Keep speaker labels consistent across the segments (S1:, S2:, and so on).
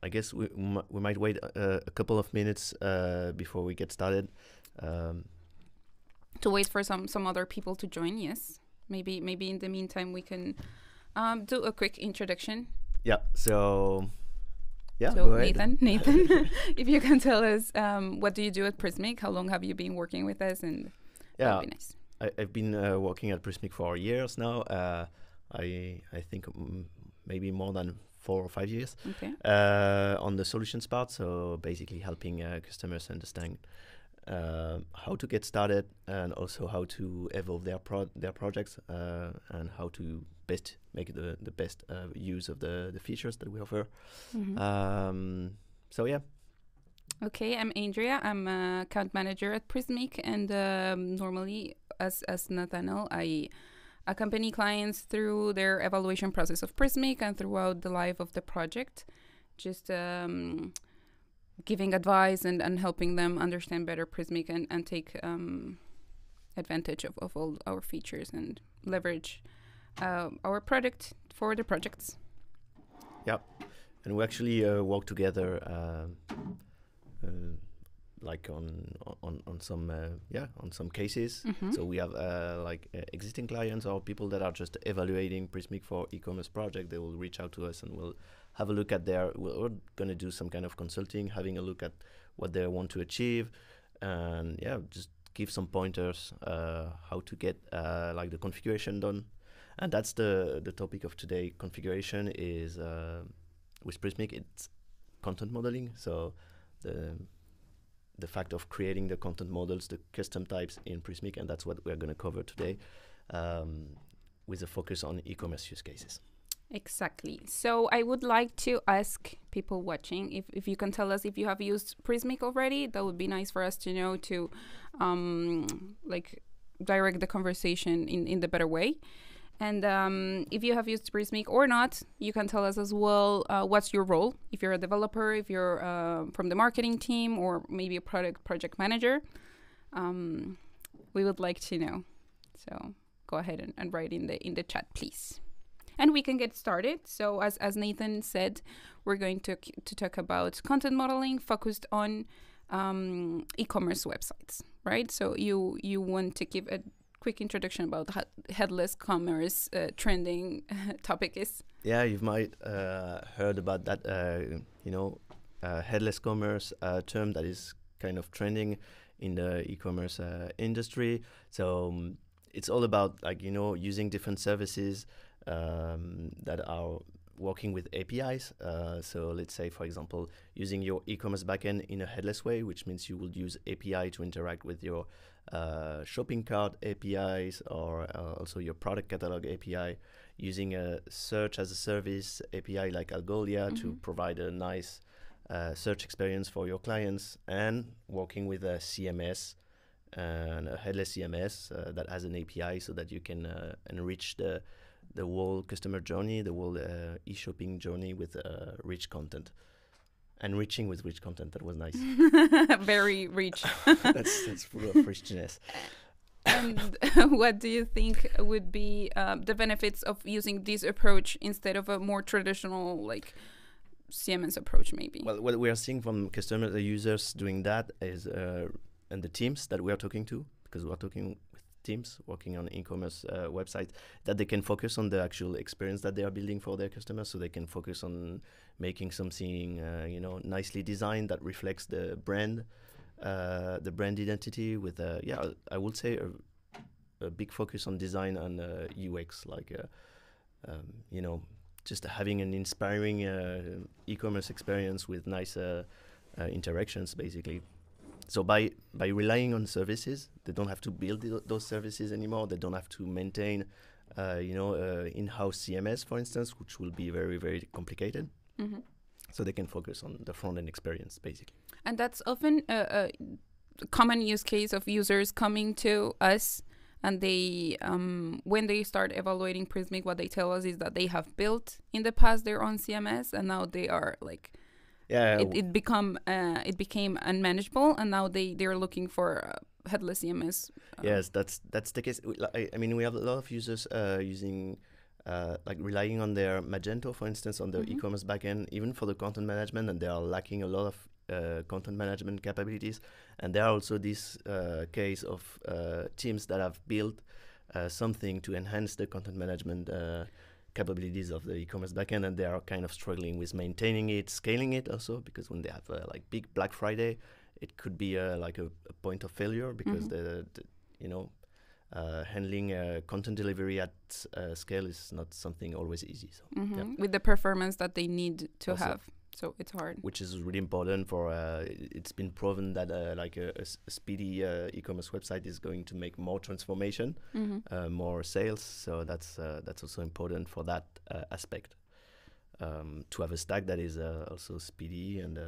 S1: I guess we might wait a couple of minutes before we get started.
S2: To wait for some other people to join, yes. Maybe in the meantime we can do a quick introduction.
S1: Yeah, so
S2: So
S1: go ahead.
S2: Nathan, if you can tell us what do you do at Prismic? How long have you been working with us? And that would be nice.
S1: I've been working at Prismic for years now. I think maybe more than 4 or 5 years.
S2: Okay.
S1: On the solutions part, so basically helping customers understand how to get started and also how to evolve their projects and how to best make the best use of the features that we offer.
S2: Mm-hmm.
S1: So yeah.
S2: Okay, I'm Andrea. I'm a account manager at Prismic, and normally, as Nathaniel, I accompany clients through their evaluation process of Prismic and throughout the life of the project, just giving advice and helping them understand better Prismic and take advantage of all our features and leverage our product for the projects.
S1: Yeah, and we actually work together. Like on some cases.
S2: Mm-hmm.
S1: So we have existing clients or people that are just evaluating Prismic for e-commerce project. They will reach out to us and we'll have a look at we're going to do some kind of consulting, having a look at what they want to achieve, and just give some pointers how to get like the configuration done. And that's the topic of today. Configuration is with Prismic, it's content modeling. So the fact of creating the content models, the custom types in Prismic, and that's what we're going to cover today, with a focus on e-commerce use cases.
S2: Exactly. So I would like to ask people watching if you can tell us if you have used Prismic already. That would be nice for us to know to direct the conversation in the better way. And if you have used Prismic or not, you can tell us as well what's your role. If you're a developer, if you're from the marketing team, or maybe a project manager, we would like to know. So go ahead and write in the chat, please. And we can get started. So as Nathan said, we're going to talk about content modeling focused on e-commerce websites, right? So you want to give a quick introduction about headless commerce trending topic is.
S1: Yeah, you might heard about that, headless commerce term that is kind of trending in the e-commerce industry. So it's all about using different services that are working with APIs. So let's say, for example, using your e-commerce backend in a headless way, which means you will use API to interact with your shopping cart APIs or also your product catalog API, using a search as a service API like Algolia to provide a nice search experience for your clients, and working with a CMS and a headless CMS that has an API so that you can enrich the whole customer journey, the whole e-shopping journey with rich content. Enriching with rich content, that was nice.
S2: Very rich.
S1: that's full of richness.
S2: And what do you think would be the benefits of using this approach instead of a more traditional CMS approach, maybe?
S1: Well, what we are seeing from customers, the users doing that is, and the teams that we are talking to, because we are talking with teams working on e-commerce websites, that they can focus on the actual experience that they are building for their customers. So they can focus on making something, nicely designed that reflects the brand identity with, I would say a big focus on design and UX, just having an inspiring e-commerce experience with nice interactions, basically. So by relying on services, they don't have to build those services anymore. They don't have to maintain, in-house CMS, for instance, which will be very, very complicated.
S2: Mm-hmm.
S1: So they can focus on the front-end experience, basically.
S2: And that's often a common use case of users coming to us, and they, when they start evaluating Prismic, what they tell us is that they have built in the past their own CMS, and now they are it became unmanageable, and now they're looking for headless CMS.
S1: Yes, that's the case. I mean, we have a lot of users using like relying on their Magento, for instance, on the e-commerce backend, even for the content management, and they are lacking a lot of content management capabilities. And there are also this case of teams that have built something to enhance the content management capabilities of the e-commerce backend, and they are kind of struggling with maintaining it, scaling it also, because when they have like big Black Friday, it could be like a point of failure, because handling content delivery at scale is not something always easy. So
S2: with the performance that they need to
S1: also
S2: have, so it's hard.
S1: Which is really important for. It's been proven that like a speedy e-commerce website is going to make more transformation, more sales. So that's also important for that aspect. To have a stack that is also speedy and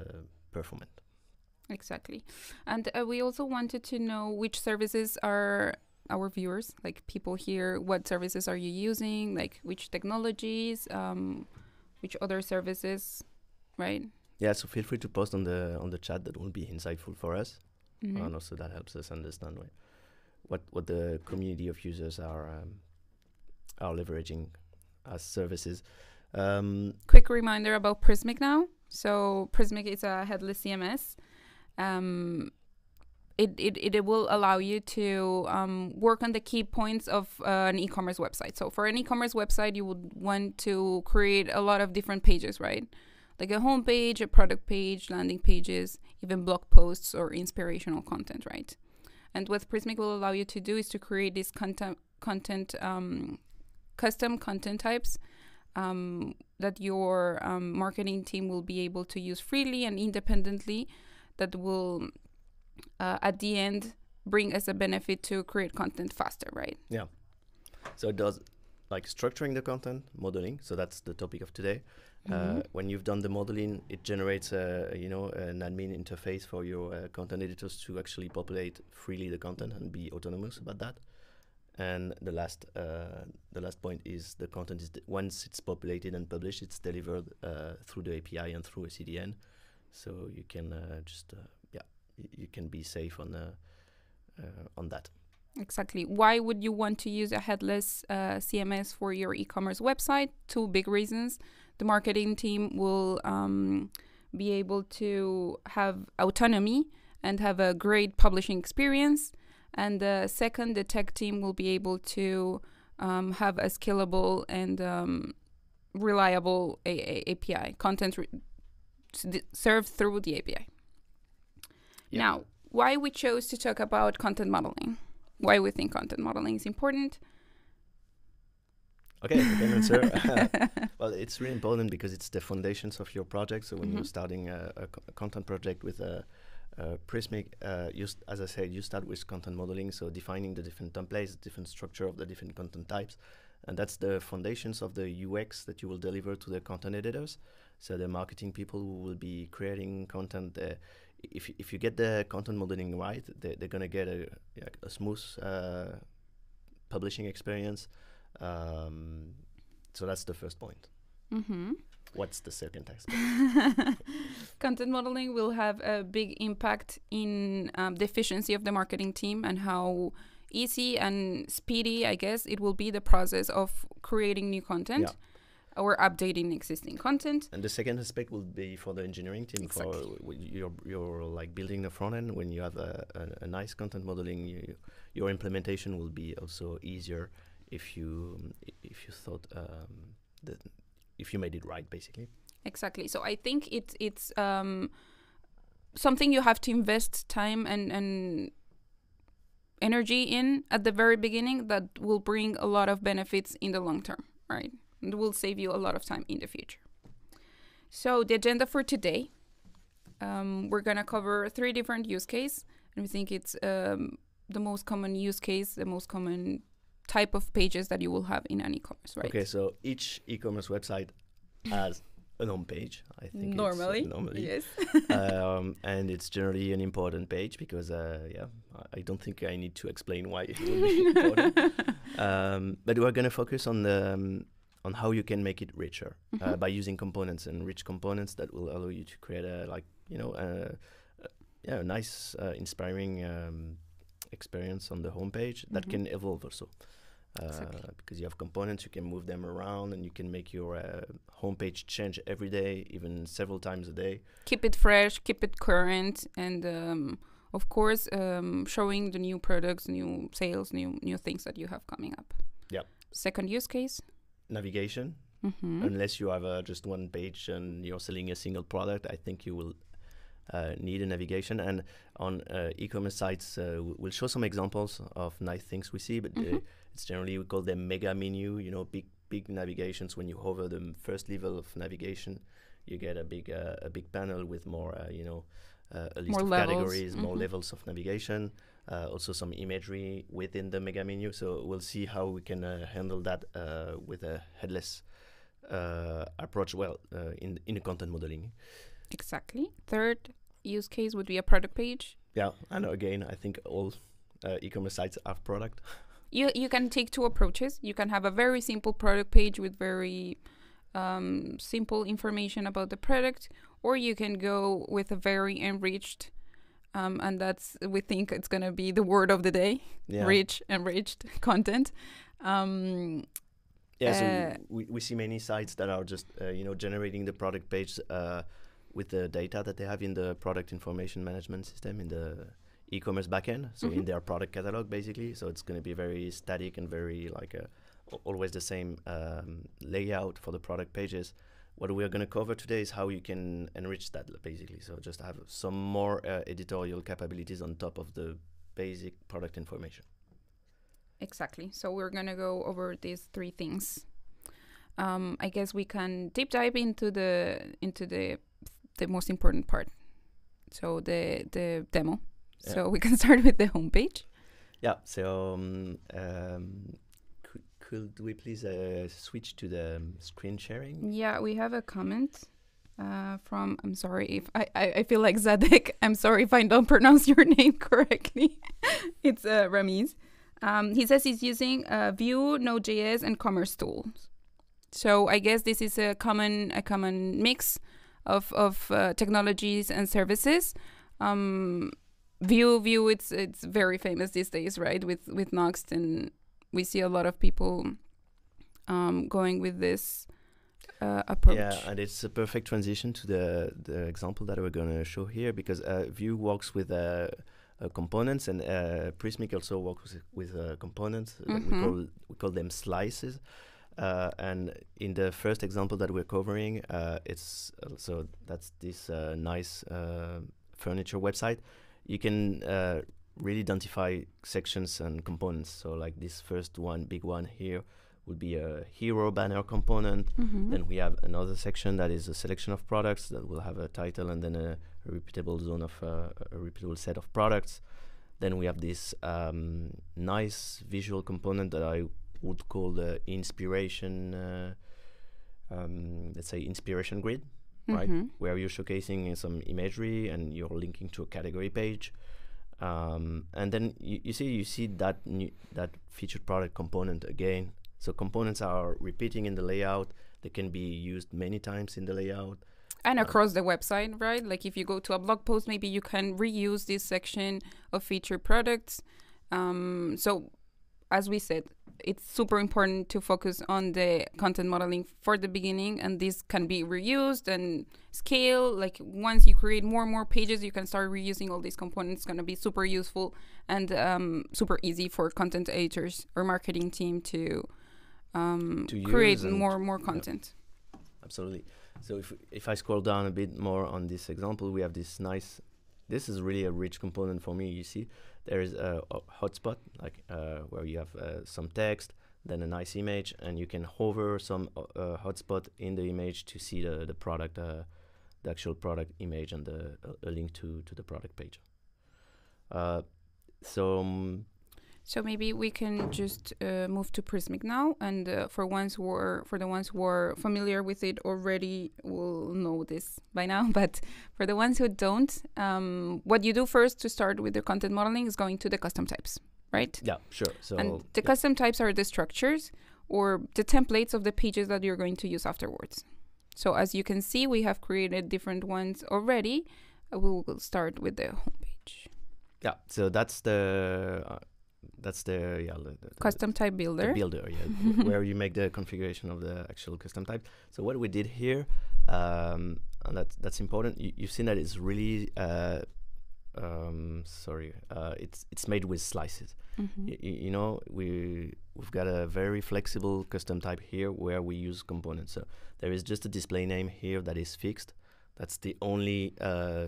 S1: performant.
S2: Exactly. And we also wanted to know which services are our viewers, like people here, what services are you using, like which technologies, which other services, right?
S1: Yeah, so feel free to post on the chat. That will be insightful for us, and also that helps us understand what the community of users are leveraging as services.
S2: Quick reminder about Prismic now. So Prismic is a headless CMS. It will allow you to work on the key points of an e-commerce website. So for an e-commerce website, you would want to create a lot of different pages, right? Like a home page, a product page, landing pages, even blog posts or inspirational content, right? And what Prismic will allow you to do is to create these custom content types that your marketing team will be able to use freely and independently, that will at the end bring us a benefit to create content faster, right?
S1: Yeah. So it does like structuring the content, modeling. So that's the topic of today. When you've done the modeling, it generates an admin interface for your content editors to actually populate freely the content and be autonomous about that. And the last point is the content is once it's populated and published, it's delivered through the API and through a CDN. So you can you can be safe on that.
S2: Exactly. Why would you want to use a headless CMS for your e-commerce website? Two big reasons. The marketing team will be able to have autonomy and have a great publishing experience. And second, the tech team will be able to have a scalable and reliable API, content served through the API. Yeah. Now, why we chose to talk about content modeling? Why we think content modeling is important?
S1: Okay, I can answer. Well, it's really important because it's the foundations of your project. So when you're starting a content project with Prismic, as I said, you start with content modeling, so defining the different templates, different structure of the different content types. And that's the foundations of the UX that you will deliver to the content editors. So the marketing people who will be creating content, if you get the content modeling right, they're going to get a smooth publishing experience. So that's the first point. What's the second aspect?
S2: Content modeling will have a big impact in the efficiency of the marketing team and how easy and speedy, I guess, it will be the process of creating new content or updating existing content.
S1: And the second aspect will be for the engineering team. Exactly. For you're like building the front end. When you have a nice content modeling, your implementation will be also easier if you thought that if you made it right, basically.
S2: Exactly. So I think it's something you have to invest time and energy in at the very beginning that will bring a lot of benefits in the long term, right? It will save you a lot of time in the future. So the agenda for today, we're going to cover 3 different use cases. And we think it's the most common use case, the most common type of pages that you will have in an e-commerce, right?
S1: Okay, so each e-commerce website has an home page, I think.
S2: Normally, yes.
S1: And it's generally an important page because, I don't think I need to explain why it will be important. But we're going to focus on how you can make it richer by using components and rich components that will allow you to create a nice, inspiring experience on the homepage that can evolve also. because you have components, you can move them around, and you can make your homepage change every day, even several times a day.
S2: Keep it fresh, keep it current, and of course, showing the new products, new sales, new things that you have coming up.
S1: Yeah.
S2: Second use case?
S1: Navigation. Unless you have just one page and you're selling a single product, I think you will need a navigation. And on e-commerce sites, we'll show some examples of nice things we see, but it's generally, we call them mega menu, you know, big navigations. When you hover the first level of navigation, you get a big panel with more, you know, a list of categories, more levels of navigation, also some imagery within the mega menu. So we'll see how we can handle that with a headless approach, in the content modeling.
S2: Exactly. Third use case would be a product page.
S1: Yeah, and again, I think all e-commerce sites have product.
S2: You can take two approaches. You can have a very simple product page with very simple information about the product, or you can go with a very enriched, and we think it's going to be the word of the day, enriched content.
S1: So we see many sites that are just generating the product page with the data that they have in the product information management system in the e-commerce backend, so in their product catalog basically. So it's going to be very static and very always the same layout for the product pages. What we're going to cover today is how you can enrich that basically. So just have some more editorial capabilities on top of the basic product information.
S2: Exactly. So we're going to go over these three things. I guess we can deep dive into the most important part. So the demo. Yeah. So we can start with the homepage.
S1: Yeah. So could we please switch to the screen sharing?
S2: Yeah, we have a comment from, I'm sorry if I feel like Zadek. I'm sorry if I don't pronounce your name correctly. It's Ramiz. He says he's using Vue, Node.js, and Commerce tools. So I guess this is a common mix of technologies and services. Vue, it's very famous these days, right? With Nuxt, and we see a lot of people going with this approach.
S1: Yeah, and it's a perfect transition to the example that we're going to show here, because Vue works with components, and Prismic also works with components. We call them slices. And in the first example that we're covering, that's this nice furniture website. You can really identify sections and components. So like this first one, big one here, would be a hero banner component. Then we have another section that is a selection of products that will have a title, and then a repeatable zone of a repeatable set of products. Then we have this nice visual component that I would call the inspiration, let's say inspiration grid, right? Where you're showcasing some imagery and you're linking to a category page. And then you see that featured product component again. So components are repeating in the layout. They can be used many times in the layout.
S2: And across the website, right? Like if you go to a blog post, maybe you can reuse this section of featured products. So as we said, it's super important to focus on the content modeling for the beginning, and this can be reused and scale. Like once you create more and more pages, you can start reusing all these components. It's going to be super useful and super easy for content editors or marketing team to create more content.
S1: Yeah, absolutely. So if I scroll down a bit more on this example, we have this nice, this is really a rich component for me. You see, there is a hotspot, like where you have some text, then a nice image, and you can hover some hotspot in the image to see the product, the actual product image, and a link to the product page.
S2: So maybe we can just move to Prismic now, and for the ones who are familiar with it already will know this by now. But for the ones who don't, what you do first to start with the content modeling is going to the custom types, right?
S1: Yeah, sure. So
S2: and the custom types are the structures or the templates of the pages that you're going to use afterwards. So as you can see, we have created different ones already. We will start with the homepage.
S1: Yeah, so that's the that's the
S2: custom type builder.
S1: The builder, where you make the configuration of the actual custom type. So what we did here, and that's important. You've seen that it's really it's made with slices. You know, we've got a very flexible custom type here where we use components. So there is just a display name here that is fixed. That's the only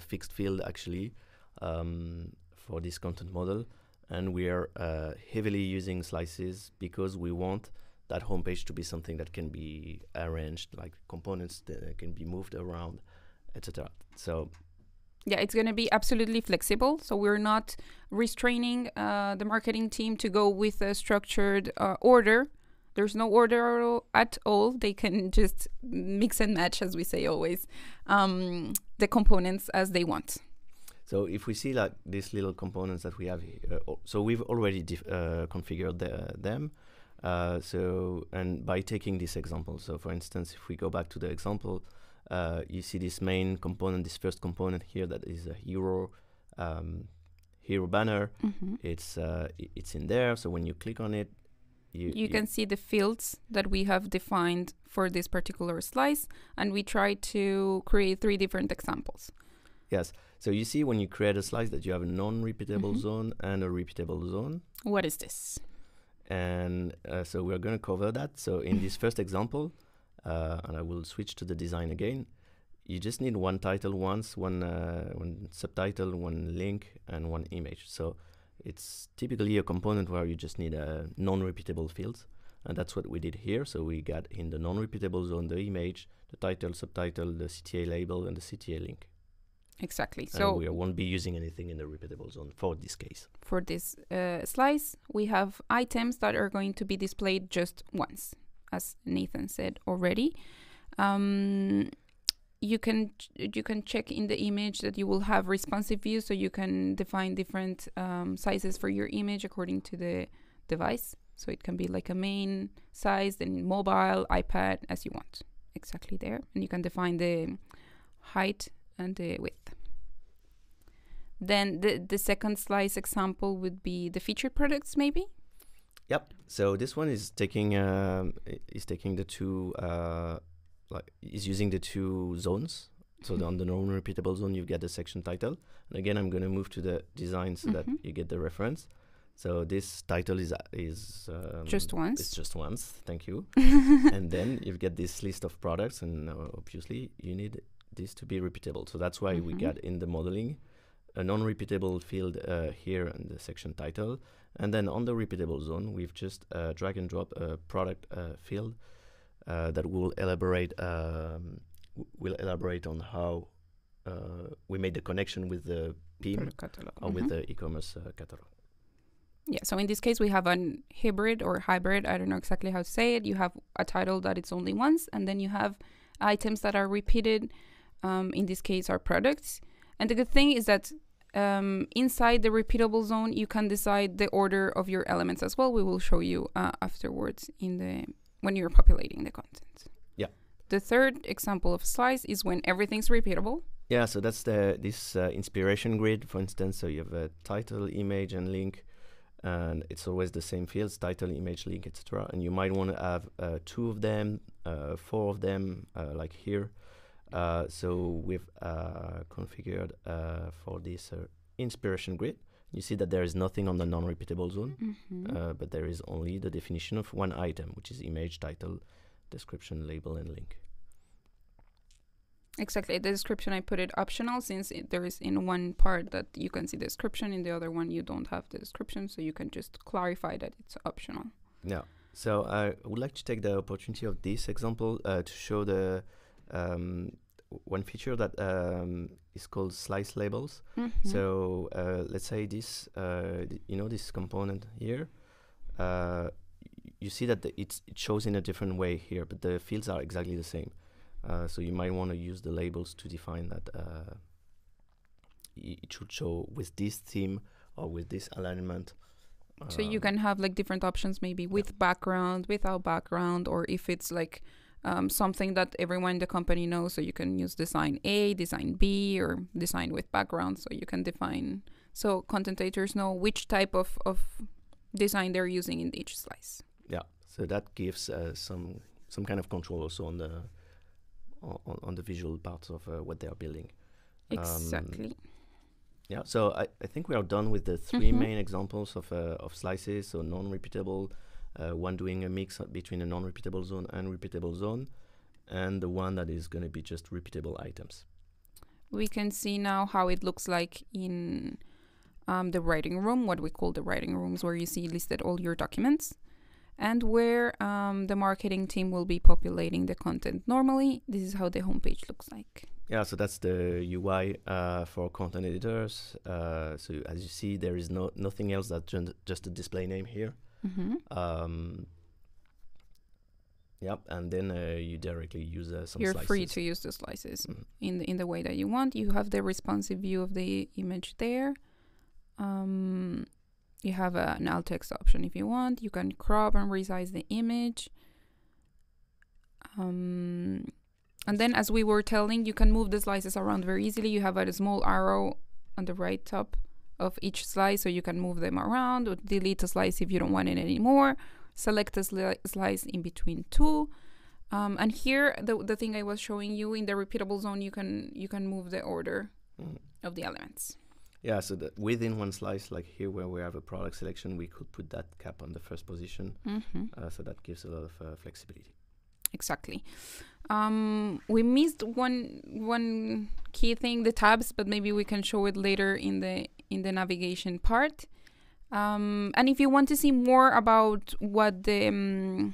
S1: fixed field actually for this content model. And we are heavily using slices because we want that homepage to be something that can be arranged, like components that can be moved around, etc. So
S2: yeah, it's going to be absolutely flexible. So we're not restraining the marketing team to go with a structured order. There's no order at all. They can just mix and match, as we say always, the components as they want.
S1: So if we see like these little components that we have here, so we've already configured them. So, and by taking this example, so for instance, if we go back to the example, you see this main component, this first component here that is a hero banner. It's in there. So when you click on it, you
S2: can see the fields that we have defined for this particular slice, and we try to create 3 different examples.
S1: Yes. So you see when you create a slice that you have a non-repeatable zone and a repeatable zone.
S2: What is this?
S1: And so we're going to cover that. So in this first example, and I will switch to the design again, you just need one title once, one subtitle, one link, and one image. So it's typically a component where you just need a non-repeatable fields. And that's what we did here. So we got in the non-repeatable zone the image, the title, subtitle, the CTA label, and the CTA link.
S2: Exactly.
S1: And
S2: so
S1: we won't be using anything in the repeatable zone for this case.
S2: For this slice, we have items that are going to be displayed just once, as Nathan said already. You can check in the image that you will have responsive view, so you can define different sizes for your image according to the device. So it can be like a main size, then mobile, iPad, as you want. Exactly there. And you can define the height and the width. Then the second slice example would be the featured products, maybe?
S1: Yep. So this one is taking the two is using the 2 zones. So on the non-repeatable zone, you get the section title. And again, I'm going to move to the design so that you get the reference. So this title is
S2: just once.
S1: It's just once. Thank you. And then you get this list of products, and obviously you need this to be repeatable. So that's why we got in the modeling a non-repeatable field here in the section title. And then on the repeatable zone, we've just drag and drop a product field that will elaborate on how we made the connection with the PIM or with the e-commerce catalog.
S2: Yeah, so in this case, we have an hybrid, I don't know exactly how to say it. You have a title that it's only once, and then you have items that are repeated. In this case, are products. And the good thing is that inside the repeatable zone, you can decide the order of your elements as well. We will show you afterwards when you're populating the content.
S1: Yeah.
S2: The third example of slice is when everything's repeatable.
S1: Yeah, so that's this inspiration grid, for instance. So you have a title, image, and link, and it's always the same fields: title, image, link, etc. And you might want to have 2 of them, 4 of them, like here. So we've configured for this inspiration grid. You see that there is nothing on the non-repeatable zone, but there is only the definition of one item, which is image, title, description, label, and link.
S2: Exactly. The description, I put it optional, since there is in one part that you can see the description, in the other one you don't have the description, so you can just clarify that it's optional.
S1: Yeah. So I would like to take the opportunity of this example to show the one feature that is called slice labels. So let's say this, this component here, you see that it shows in a different way here, but the fields are exactly the same. So you might want to use the labels to define that it should show with this theme or with this alignment.
S2: So you can have like different options, maybe with background, without background, or if it's like something that everyone in the company knows, so you can use design A, design B, or design with background, so you can define, so content creators know which type of design they're using in each slice.
S1: Yeah, so that gives some kind of control also on the visual parts of what they are building.
S2: Exactly.
S1: Yeah, so I think we are done with the three main examples of slices. So non-repeatable, one doing a mix between a non-repeatable zone and repeatable zone, and the one that is going to be just repeatable items.
S2: We can see now how it looks like in the writing room, what we call the writing rooms, where you see listed all your documents, and where the marketing team will be populating the content. Normally, this is how the homepage looks like.
S1: Yeah, so that's the UI for content editors. So as you see, there is nothing else than just a display name here. Yep, and then you directly use some
S2: You're
S1: slices.
S2: free to use the slices in the way that you want. You have the responsive view of the image there. You have an alt text option if you want. You can crop and resize the image. And then, as we were telling, you can move the slices around very easily. You have a small arrow on the right top of each slice, so you can move them around or delete a slice if you don't want it anymore. Select a slice in between two. And here, the thing I was showing you, in the repeatable zone, you can move the order of the elements.
S1: Yeah, so that within one slice, like here where we have a product selection, we could put that cap on the first position. So that gives a lot of flexibility.
S2: Exactly. We missed one key thing, the tabs, but maybe we can show it later in the navigation part. And if you want to see more about what the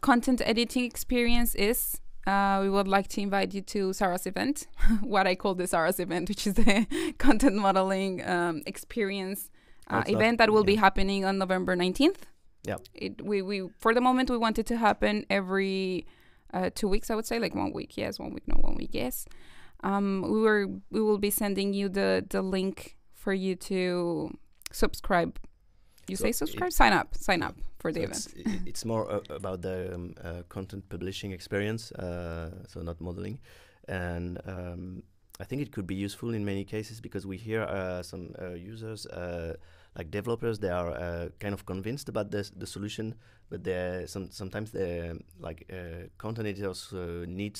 S2: content editing experience is, we would like to invite you to Sarah's event, what I call the Sarah's event, which is the content modeling experience event that will be happening on November 19th.
S1: Yeah.
S2: We for the moment, we want it to happen every 2 weeks, I would say, like 1 week, yes, 1 week, no, 1 week, yes. We will be sending you the link for you to subscribe. You say subscribe? Sign up for the event.
S1: It's more about the content publishing experience, so not modeling. And I think it could be useful in many cases because we hear some users, like developers, they are kind of convinced about the solution, but sometimes content editors need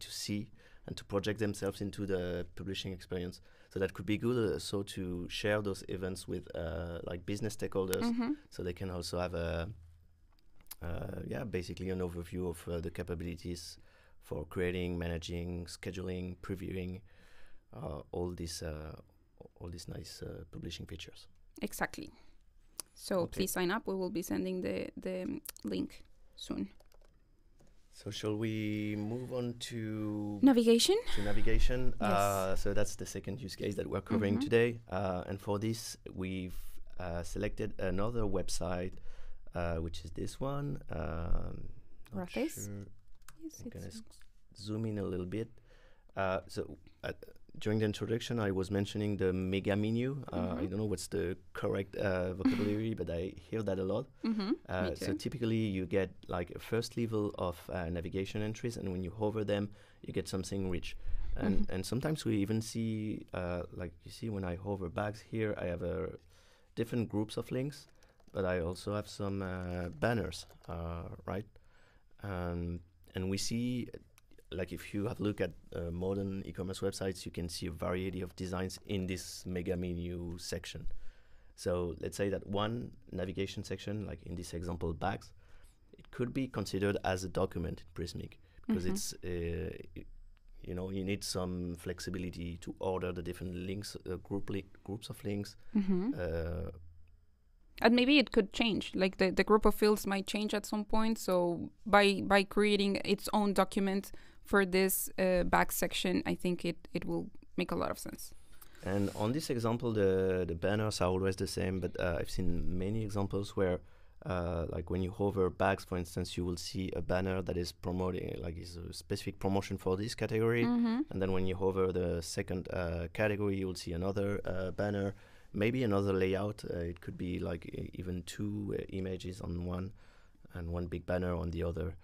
S1: to see and to project themselves into the publishing experience. So that could be good also to share those events with like business stakeholders, so they can also have basically an overview of the capabilities for creating, managing, scheduling, previewing all these nice publishing features.
S2: Exactly. So please sign up. We will be sending the link soon.
S1: So shall we move on to
S2: navigation?
S1: Yes. So that's the second use case that we're covering today. And for this, we've selected another website, which is this one.
S2: Yes,
S1: I'm going to zoom in a little bit. During the introduction, I was mentioning the mega menu. I don't know what's the correct vocabulary, but I hear that a lot. So typically you get like a first level of navigation entries, and when you hover them, you get something rich. And sometimes we even see, like you see when I hover bags here, I have different groups of links, but I also have some banners, right? And we see, like if you have a look at modern e-commerce websites, you can see a variety of designs in this mega menu section. So let's say that one navigation section, like in this example, bags, it could be considered as a document in Prismic because it's, you need some flexibility to order the different links, groups of links.
S2: And maybe it could change, like the group of fields might change at some point. So by creating its own document for this back section, I think it will make a lot of sense.
S1: And on this example, the banners are always the same, but I've seen many examples where, like when you hover bags, for instance, you will see a banner that is promoting, like is a specific promotion for this category. And then when you hover the second category, you will see another banner, maybe another layout. It could be like even two images on one and one big banner on the other.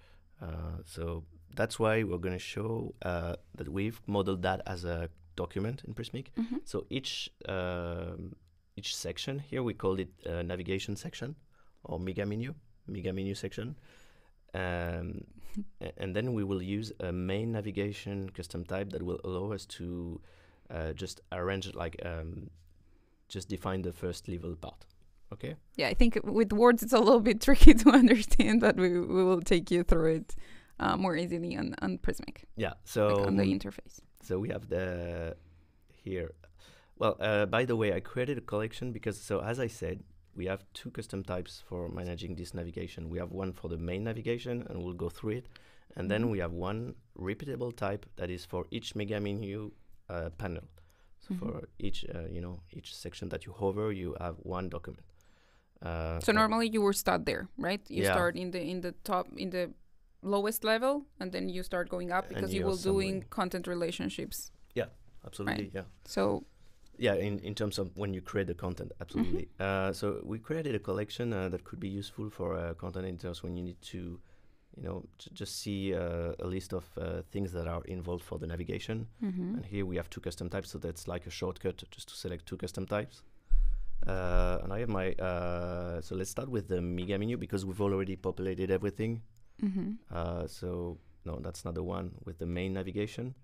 S1: So that's why we're going to show that we've modeled that as a document in Prismic. So each each section. Here we call it navigation section or mega menu section. And then we will use a main navigation custom type that will allow us to just arrange just define the first level part. Okay.
S2: Yeah, I think with words it's a little bit tricky to understand, but we will take you through it more easily on Prismic.
S1: Yeah. So
S2: on the interface.
S1: So we have the here. Well, by the way, I created a collection because, so as I said, we have two custom types for managing this navigation. We have one for the main navigation, and we'll go through it. And then we have one repeatable type that is for each mega menu panel. So for each, each section that you hover, you have one document.
S2: So normally you will start there, right? You start in the top, in the lowest level, and then you start going up because you will doing content relationships.
S1: Yeah, absolutely. Right? Yeah.
S2: So.
S1: Yeah, in terms of when you create the content, absolutely. So we created a collection that could be useful for content editors when you need to, just see a list of things that are involved for the navigation. And here we have two custom types, so that's like a shortcut just to select two custom types. And I have my, so let's start with the mega menu because we've already populated everything. So no, that's not the one with the main navigation.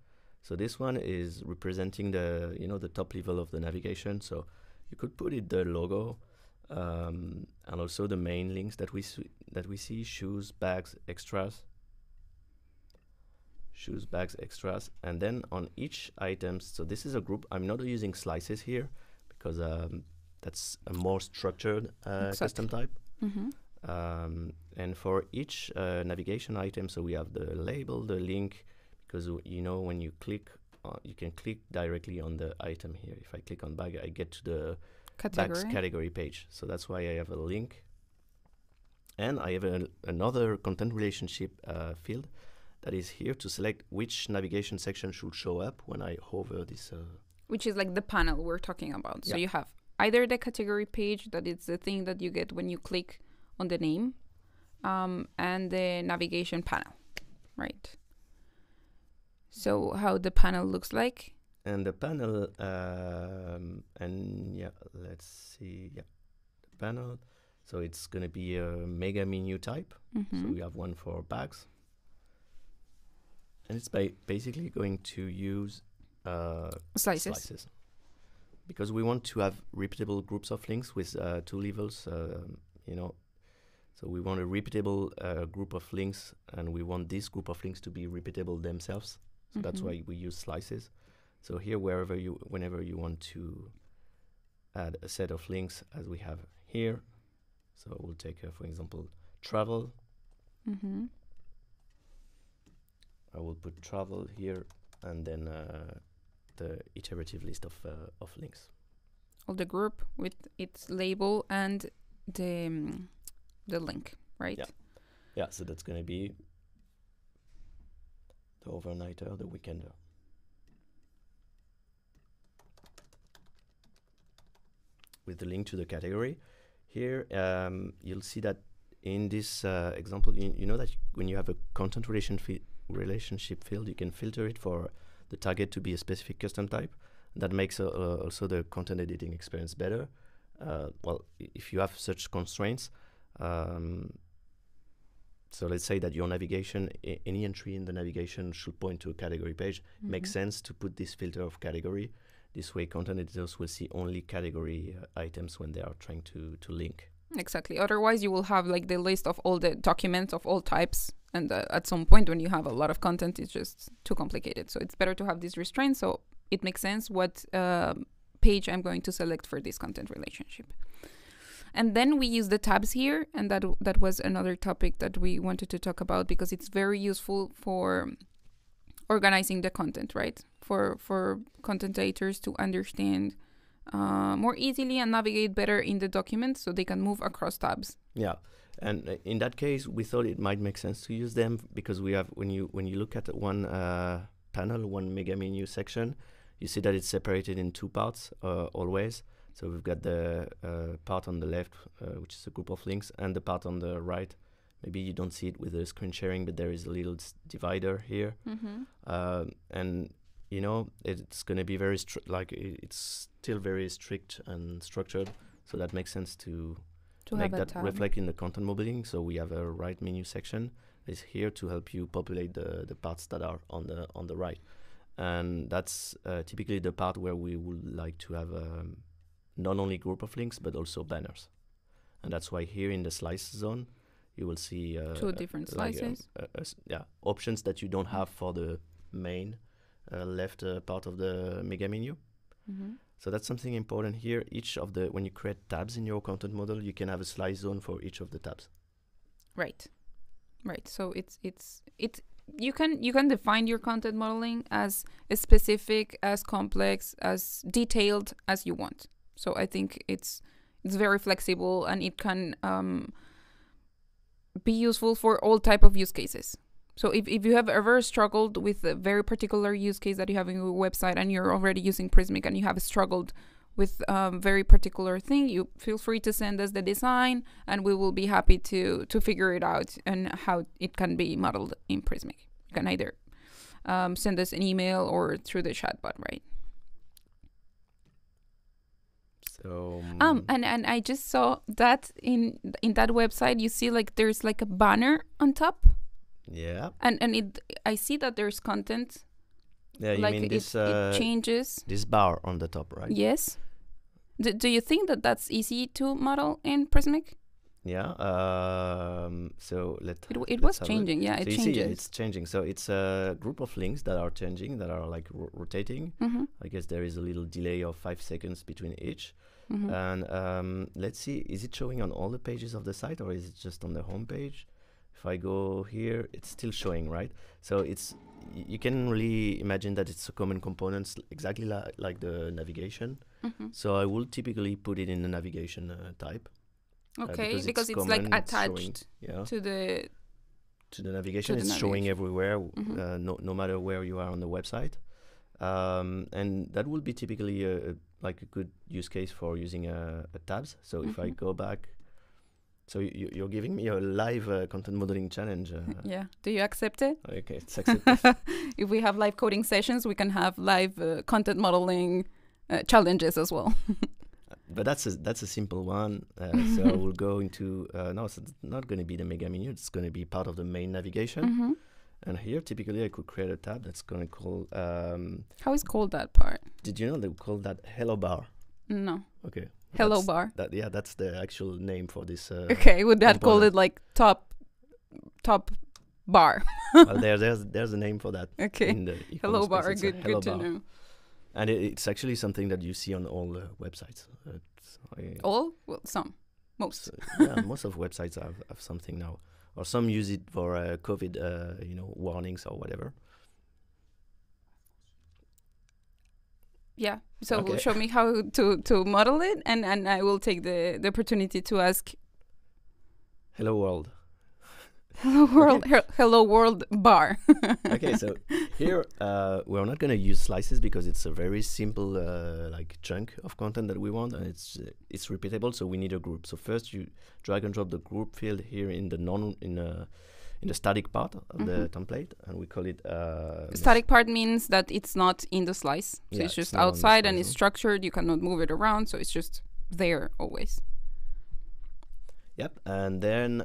S1: So this one is representing the, the top level of the navigation. So you could put it the logo, and also the main links that we see: shoes, bags, extras, and then on each item. So this is a group. I'm not using slices here because that's a more structured custom type. And for each navigation item, so we have the label, the link. Because when you click, you can click directly on the item here. If I click on bag, I get to the bags category page. So that's why I have a link. And I have another content relationship field that is here to select which navigation section should show up when I hover this.
S2: Which is like the panel we're talking about. So you have either the category page, that is the thing that you get when you click on the name, and the navigation panel, right? So how the panel looks like?
S1: And the panel, let's see, the panel. So it's going to be a mega menu type. So we have one for bags. And it's basically going to use slices. Because we want to have repeatable groups of links with two levels, So we want a repeatable group of links, and we want this group of links to be repeatable themselves. So that's why we use slices. So here, whenever you want to add a set of links, as we have here, so we'll take, for example, travel. I will put travel here, and then the iterative list of links.
S2: Of the group with its label and the link, right?
S1: Yeah. So that's going to be the overnighter, the weekender. With the link to the category. Here, you'll see that in this example, you know that when you have a content relationship field, you can filter it for the target to be a specific custom type. That makes also the content editing experience better. Well, if you have such constraints, so let's say that your navigation, any entry in the navigation should point to a category page. It makes sense to put this filter of category. This way, content editors will see only category items when they are trying to link.
S2: Exactly. Otherwise, you will have like the list of all the documents of all types. And at some point, when you have a lot of content, it's just too complicated. So it's better to have these restraints. So it makes sense what page I'm going to select for this content relationship. And then we use the tabs here. And that was another topic that we wanted to talk about, because it's very useful for organizing the content, right? For content editors to understand more easily and navigate better in the document, so they can move across tabs.
S1: Yeah, and in that case, we thought it might make sense to use them, because we have, when you look at one panel, one mega menu section, you see that it's separated in two parts always. So we've got the part on the left, which is a group of links, and the part on the right. Maybe you don't see it with the screen sharing, but there is a little divider here. And you know, it's going to be very it's still very strict and structured. So that makes sense to make
S2: have a
S1: that
S2: tab.
S1: reflect in the content modeling. So we have a right menu section is here to help you populate the parts that are on the right, and that's typically the part where we would like to have not only group of links but also banners, and that's why here in the slice zone you will see
S2: 2 different slices.
S1: Options that you don't have for the main left part of the mega menu. So that's something important here. When you create tabs in your content model, you can have a slice zone for each of the tabs.
S2: Right. So it's you can define your content modeling as specific, as complex, as detailed as you want. So I think it's very flexible, and it can be useful for all type of use cases. So if you have ever struggled with a very particular use case that you have in your website, and you're already using Prismic, and you have struggled with very particular thing, you feel free to send us the design, and we will be happy to figure it out and how it can be modeled in Prismic. You can either send us an email or through the chatbot, right?
S1: So
S2: and I just saw that in that website, you see like there's like a banner on top.
S1: Yeah.
S2: And I see that there's content.
S1: Yeah, you
S2: like
S1: mean this
S2: it changes.
S1: This bar on the top, right?
S2: Yes. Do you think that that's easy to model in Prismic?
S1: Yeah. So
S2: it was changing. Yeah, it
S1: changes.
S2: changes.
S1: Yeah, it's changing. So it's a group of links that are changing, that are like rotating. I guess there is a little delay of 5 seconds between each. And let's see, is it showing on all the pages of the site, or is it just on the home page? If I go here, it's still showing, right? So you can really imagine that it's a common components, exactly like the navigation. So I will typically put it in the navigation type.
S2: Okay, because it's like attached to the
S1: navigation. It's showing everywhere, no matter where you are on the website. And that will be typically a good use case for using a tabs. So if I go back, so you're giving me a live content modeling challenge.
S2: Yeah. Do you accept it?
S1: Okay, it's accepted.
S2: If we have live coding sessions, we can have live content modeling challenges as well.
S1: But that's a simple one. So we'll go into no, so it's not going to be the mega menu. It's going to be part of the main navigation. And here, typically, I could create a tab that's going to call.
S2: How is called that part?
S1: Did you know they call that Hello Bar?
S2: No.
S1: Okay.
S2: Hello Bar.
S1: That's the actual name for this.
S2: Okay, would that call it like top bar?
S1: Well, there's a name for that.
S2: Okay.
S1: In the
S2: Hello Bar.
S1: It's
S2: Good to know.
S1: And it's actually something that you see on all websites.
S2: All? Well, some. Most.
S1: Yeah, most of websites have something now, or some use it for COVID, warnings or whatever.
S2: Yeah. So show me how to model it, and I will take the opportunity to ask.
S1: Hello world.
S2: Hello world. Okay. Hello world bar.
S1: Okay, so here we're not going to use slices because it's a very simple chunk of content that we want, and it's repeatable. So we need a group. So first you drag and drop the group field here in the static part of the template, and we call it.
S2: Static part means that it's not in the slice, so it's just outside and it's structured. You cannot move it around, so it's just there always.
S1: Yep, and then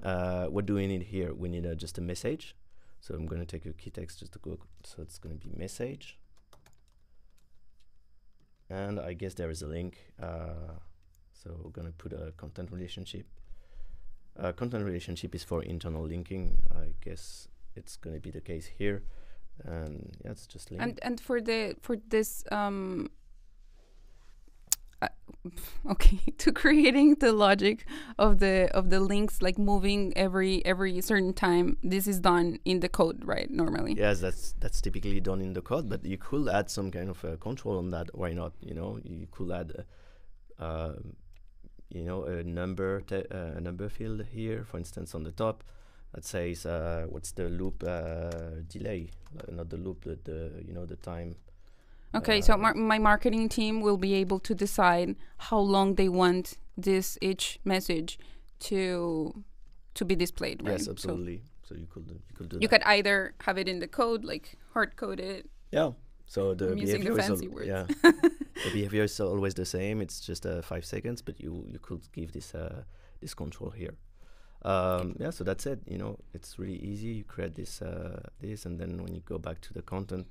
S1: what do we need here? We need just a message. So I'm going to take a key text just to go. So it's going to be message, and I guess there is a link. So we're going to put a content relationship. Content relationship is for internal linking. I guess it's going to be the case here, and yeah, it's just link.
S2: And for this okay, to creating the logic of the links, like moving every certain time, this is done in the code, right? Normally.
S1: Yes, that's typically done in the code, but you could add some kind of control on that. Why not? You could add. A number field here, for instance, on the top that says what's the loop delay, not the loop, the time.
S2: Okay, so my marketing team will be able to decide how long they want each message to be displayed, right?
S1: Yes, absolutely. So you could do that.
S2: You could either have it in the code, like hard code it.
S1: Yeah. So the
S2: I'm using the
S1: behavior
S2: fancy words.
S1: yeah, the behavior is always the same. It's just 5 seconds, but you could give this control here. Yeah, so that's it. It's really easy. You create this, and then when you go back to the content,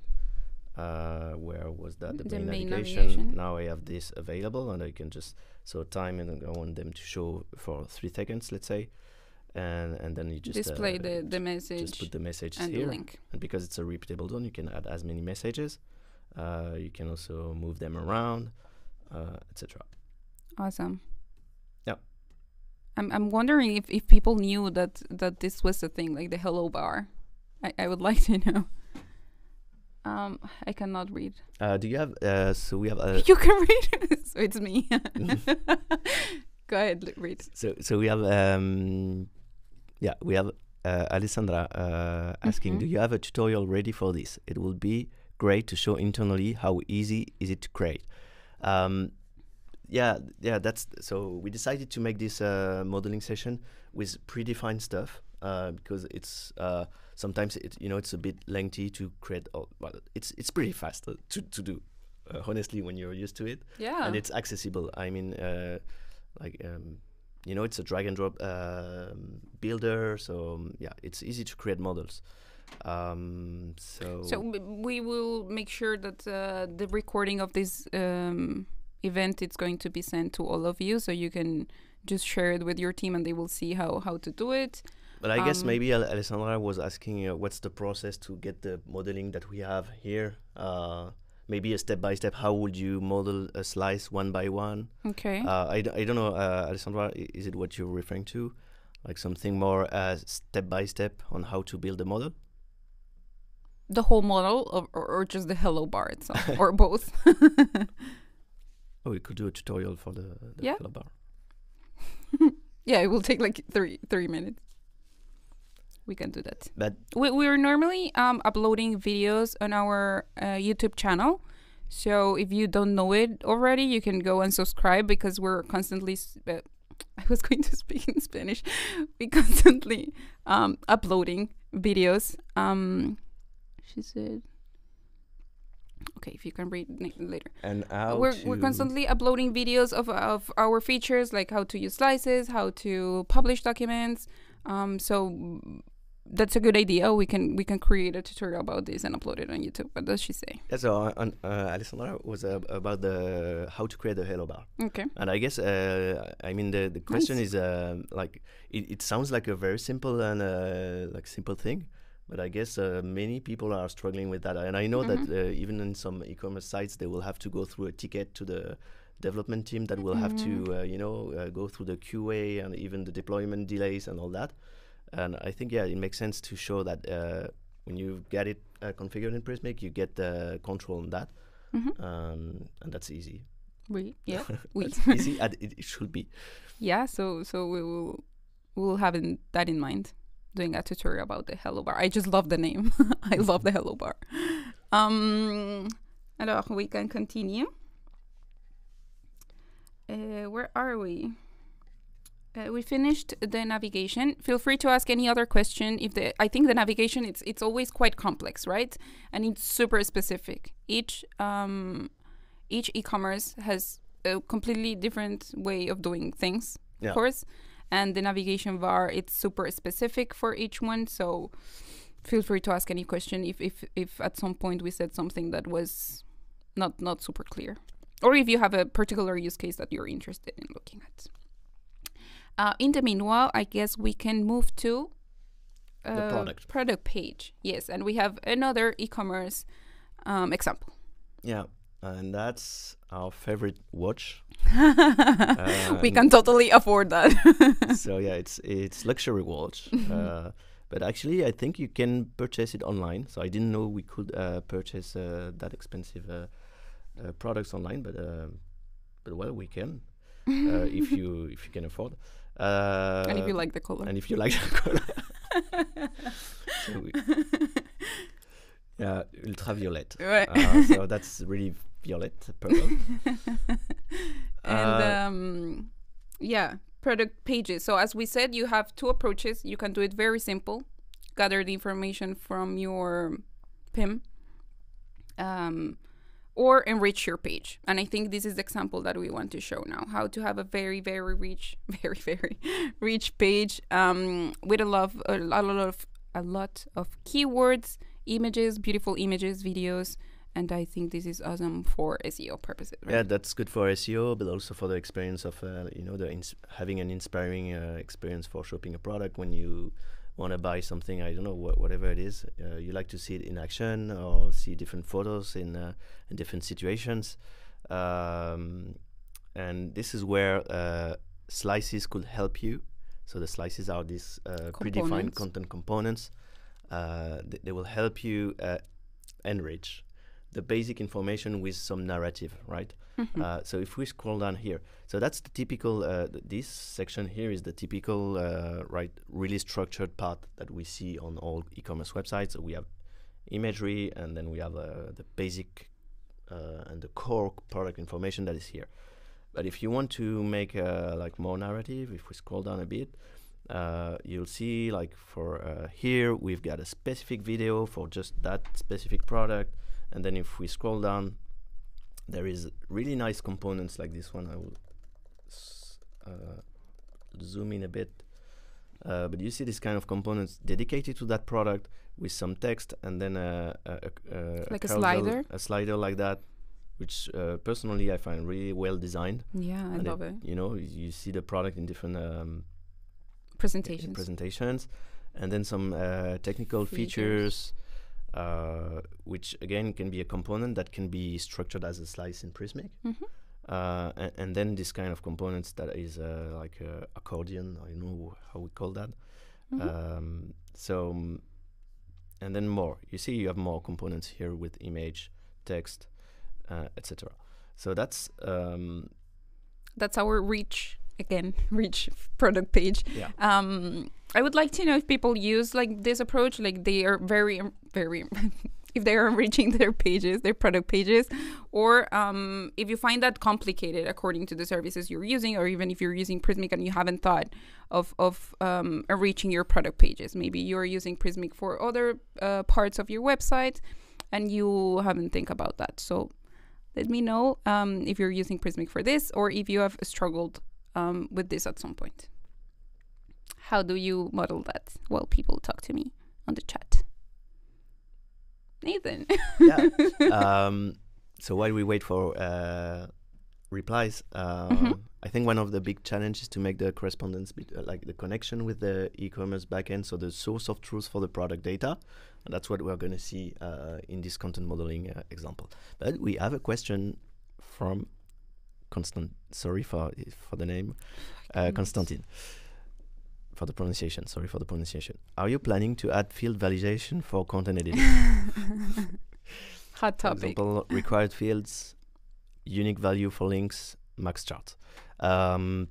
S1: where was that? The main navigation. Now I have this available, and I can just time, and I want them to show for 3 seconds, let's say, and then you just
S2: display the message.
S1: Just put the message
S2: and
S1: here,
S2: the link.
S1: and because it's a repeatable zone, you can add as many messages. You can also move them around, etc.
S2: Awesome.
S1: Yeah.
S2: I'm wondering if people knew that this was a thing, like the hello bar. I would like to know. I cannot read.
S1: Do you have? So we have.
S2: You can read. So it's me. Go ahead, read.
S1: So we have. Yeah, we have Alessandra asking, do you have a tutorial ready for this? It will be great to show internally how easy is it to create. Yeah, that's so we decided to make this modeling session with predefined stuff because it's sometimes it's a bit lengthy to create. Well, it's pretty fast to do, honestly, when you're used to it.
S2: Yeah,
S1: and it's accessible. I mean, it's a drag and drop builder, so yeah, it's easy to create models. So
S2: we will make sure that the recording of this event is going to be sent to all of you, so you can just share it with your team, and they will see how to do it.
S1: But I guess maybe Alessandra was asking what's the process to get the modeling that we have here. Maybe a step-by-step, how would you model a slice one by one?
S2: Okay.
S1: I don't know, Alessandra, is it what you're referring to? Like something more step-by-step on how to build a model?
S2: The whole model or just the hello bar itself, or both?
S1: Oh, we could do a tutorial for the hello bar.
S2: Yeah, it will take like three minutes. We can do that.
S1: But
S2: we're normally uploading videos on our YouTube channel. So if you don't know it already, you can go and subscribe, because we're constantly... I was going to speak in Spanish. We constantly uploading videos. She said... Okay, if you can read later.
S1: And
S2: we're constantly uploading videos of our features, like how to use slices, how to publish documents. So that's a good idea. We can create a tutorial about this and upload it on YouTube. What does she say?
S1: Yeah, so Alessandra was about the how to create a hello bar.
S2: Okay.
S1: And I guess the question is like it sounds like a very simple and simple thing, but I guess many people are struggling with that. And I know that even in some e-commerce sites, they will have to go through a ticket to the development team that will have to go through the QA and even the deployment delays and all that. And I think it makes sense to show that when you get it configured in Prismic, you get the control on that, and that's easy.
S2: It's
S1: easy. It should be.
S2: Yeah, so we'll have that in mind, doing a tutorial about the hello bar. I just love the name. I love the hello bar. Alors, we can continue. Where are we? We finished the navigation. Feel free to ask any other question. I think the navigation, it's always quite complex, right? And it's super specific. Each e-commerce has a completely different way of doing things, of course. And the navigation bar, it's super specific for each one. So feel free to ask any question if at some point we said something that was not super clear, or if you have a particular use case that you're interested in looking at. In the meanwhile, I guess we can move to
S1: the
S2: product page. Yes, and we have another e-commerce example.
S1: Yeah, and that's our favorite watch.
S2: We can totally afford that.
S1: So yeah, it's luxury watch. But actually, I think you can purchase it online. So I didn't know we could purchase that expensive products online, but well, we can if you can afford.
S2: And if you like the color.
S1: And if you like the color. Yeah, ultraviolet. So that's really violet, purple.
S2: And product pages. So as we said, you have two approaches. You can do it very simple. Gather the information from your PIM or enrich your page. And I think this is the example that we want to show now, how to have a very, very rich, very rich page with a lot of keywords, images, beautiful images, videos. And I think this is awesome for SEO purposes. Right?
S1: Yeah, that's good for SEO, but also for the experience of having an inspiring experience for shopping a product when you want to buy something. I don't know, whatever it is. You like to see it in action or see different photos in different situations, and this is where slices could help you. So the slices are these predefined content components. They will help you enrich the basic information with some narrative, right? So if we scroll down here, so that's the typical, this section here is the typical, really structured part that we see on all e-commerce websites. So we have imagery, and then we have the basic and the core product information that is here. But if you want to make more narrative, if we scroll down a bit, you'll see for here, we've got a specific video for just that specific product. And then if we scroll down, there is really nice components like this one. I will zoom in a bit. But you see this kind of components dedicated to that product with some text, and then
S2: like a slider?
S1: A slider like that, which personally I find really well designed.
S2: Yeah, I love it.
S1: You know, you see the product in different
S2: presentations.
S1: And then some technical features. Which again can be a component that can be structured as a slice in Prismic, and then this kind of components that is like accordion. I don't know how we call that. So, and then more. You see, you have more components here with image, text, etc. So that's
S2: our rich product page.
S1: Yeah.
S2: I would like to know if people use this approach, they are very if they are enriching their product pages, or if you find that complicated according to the services you're using, or even if you're using Prismic and you haven't thought of enriching your product pages. Maybe you're using Prismic for other parts of your website and you haven't think about that. So let me know if you're using Prismic for this, or if you have struggled with this at some point. How do you model that? Well, people talk to me on the chat. Nathan.
S1: Yeah. So while we wait for replies, I think one of the big challenges is to make the correspondence, the connection with the e-commerce backend, so the source of truth for the product data. And that's what we're going to see in this content modeling example. But we have a question from Constant. Sorry for the name, Constantine. For the pronunciation. Sorry for the pronunciation. Are you planning to add field validation for content editing?
S2: Hot topic.
S1: For example, required fields, unique value for links, max chart. I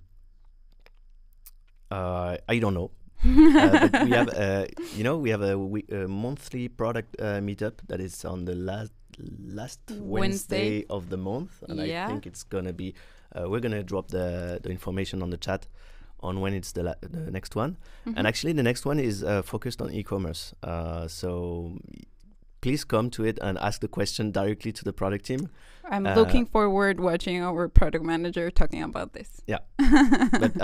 S1: don't know. But we have, we have a monthly product meetup that is on the last Wednesday of the month, and I think it's gonna be. We're gonna drop the information on the chat on when it's the next one. And actually the next one is focused on e-commerce. So please come to it and ask the question directly to the product team.
S2: I'm looking forward watching our product manager talking about this.
S1: Yeah. But